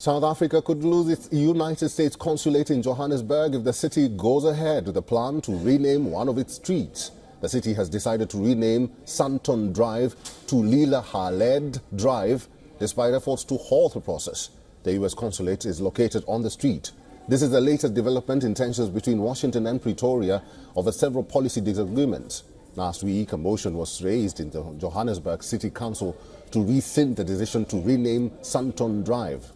South Africa could lose its United States Consulate in Johannesburg if the city goes ahead with a plan to rename one of its streets. The city has decided to rename Santon Drive to Leila Khaled Drive, despite efforts to halt the process. The U.S. Consulate is located on the street. This is the latest development in tensions between Washington and Pretoria over several policy disagreements. Last week, a motion was raised in the Johannesburg City Council to rescind the decision to rename Santon Drive.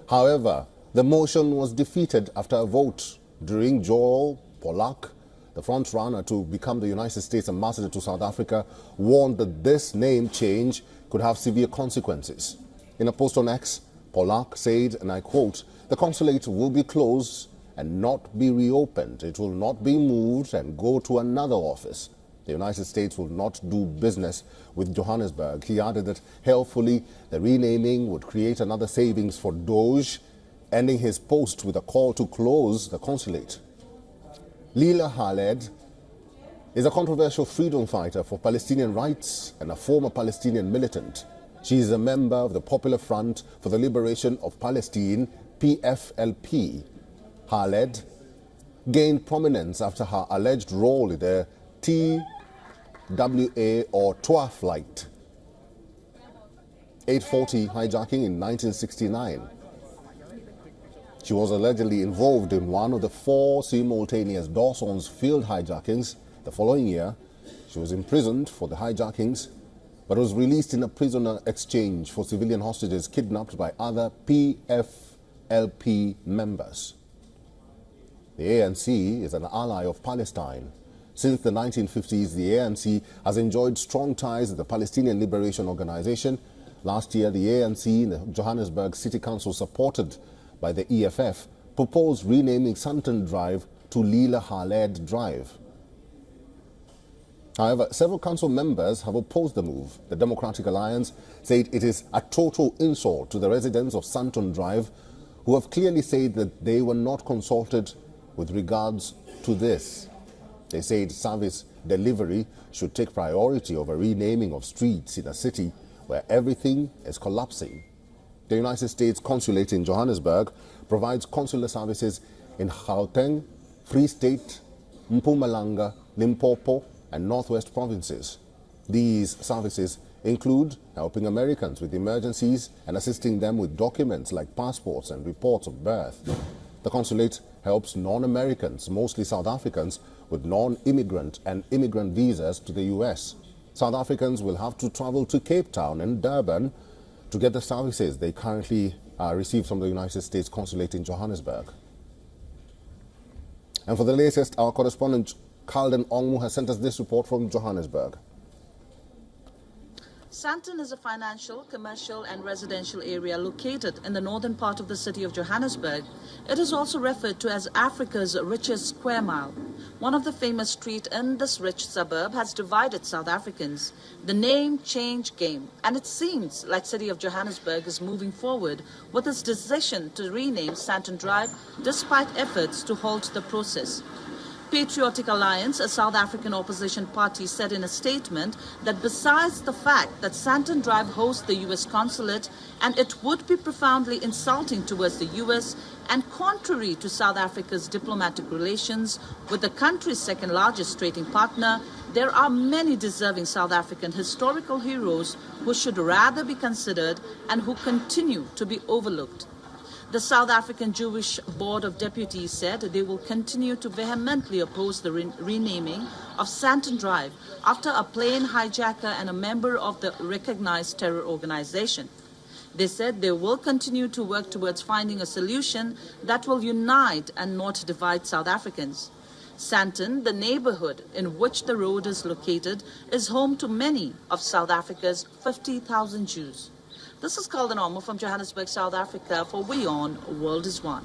However, the motion was defeated after a vote during Joel Pollak, the front-runner to become the United States ambassador to South Africa, warned that this name change could have severe consequences. In a post on X, Pollak said, and I quote, "The consulate will be closed and not be reopened. It will not be moved and go to another office. The United States will not do business with Johannesburg." He added that helpfully the renaming would create another savings for Doge, ending his post with a call to close the consulate. Leila Khaled is a controversial freedom fighter for Palestinian rights and a former Palestinian militant. She is a member of the Popular Front for the Liberation of Palestine, PFLP. Khaled gained prominence after her alleged role in the TWA or TWA flight 840 hijacking in 1969. She was allegedly involved in one of the 4 simultaneous Dawson's field hijackings. The following year, she was imprisoned for the hijackings, but was released in a prisoner exchange for civilian hostages kidnapped by other PFLP members. The ANC is an ally of Palestine. Since the 1950s, the ANC has enjoyed strong ties with the Palestinian Liberation Organization. Last year, the ANC in the Johannesburg City Council, supported by the EFF, proposed renaming Santon Drive to Leila Khaled Drive. However, several council members have opposed the move. The Democratic Alliance said it is a total insult to the residents of Santon Drive, who have clearly said that they were not consulted with regards to this. They said service delivery should take priority over renaming of streets in a city where everything is collapsing. The United States Consulate in Johannesburg provides consular services in Gauteng, Free State, Mpumalanga, Limpopo, and Northwest provinces. These services include helping Americans with emergencies and assisting them with documents like passports and reports of birth. The consulate helps non-Americans, mostly South Africans, with non-immigrant and immigrant visas to the U.S. South Africans will have to travel to Cape Town and Durban to get the services they currently receive from the United States Consulate in Johannesburg. And for the latest, our correspondent Kalden Ongmu has sent us this report from Johannesburg. Santon is a financial, commercial and residential area located in the northern part of the city of Johannesburg. It is also referred to as Africa's richest square mile. One of the famous streets in this rich suburb has divided South Africans. The name change game, and it seems like city of Johannesburg is moving forward with its decision to rename Santon Drive despite efforts to halt the process. Patriotic Alliance, a South African opposition party, said in a statement that besides the fact that Santon Drive hosts the U.S. Consulate and it would be profoundly insulting towards the U.S. and contrary to South Africa's diplomatic relations with the country's second largest trading partner, there are many deserving South African historical heroes who should rather be considered and who continue to be overlooked. The South African Jewish Board of Deputies said they will continue to vehemently oppose the renaming of Santon Drive after a plane hijacker and a member of the recognized terror organization. They said they will continue to work towards finding a solution that will unite and not divide South Africans. Santon, the neighborhood in which the road is located, is home to many of South Africa's 50,000 Jews. This is Kalden Ongmu from Johannesburg, South Africa for WION World is One.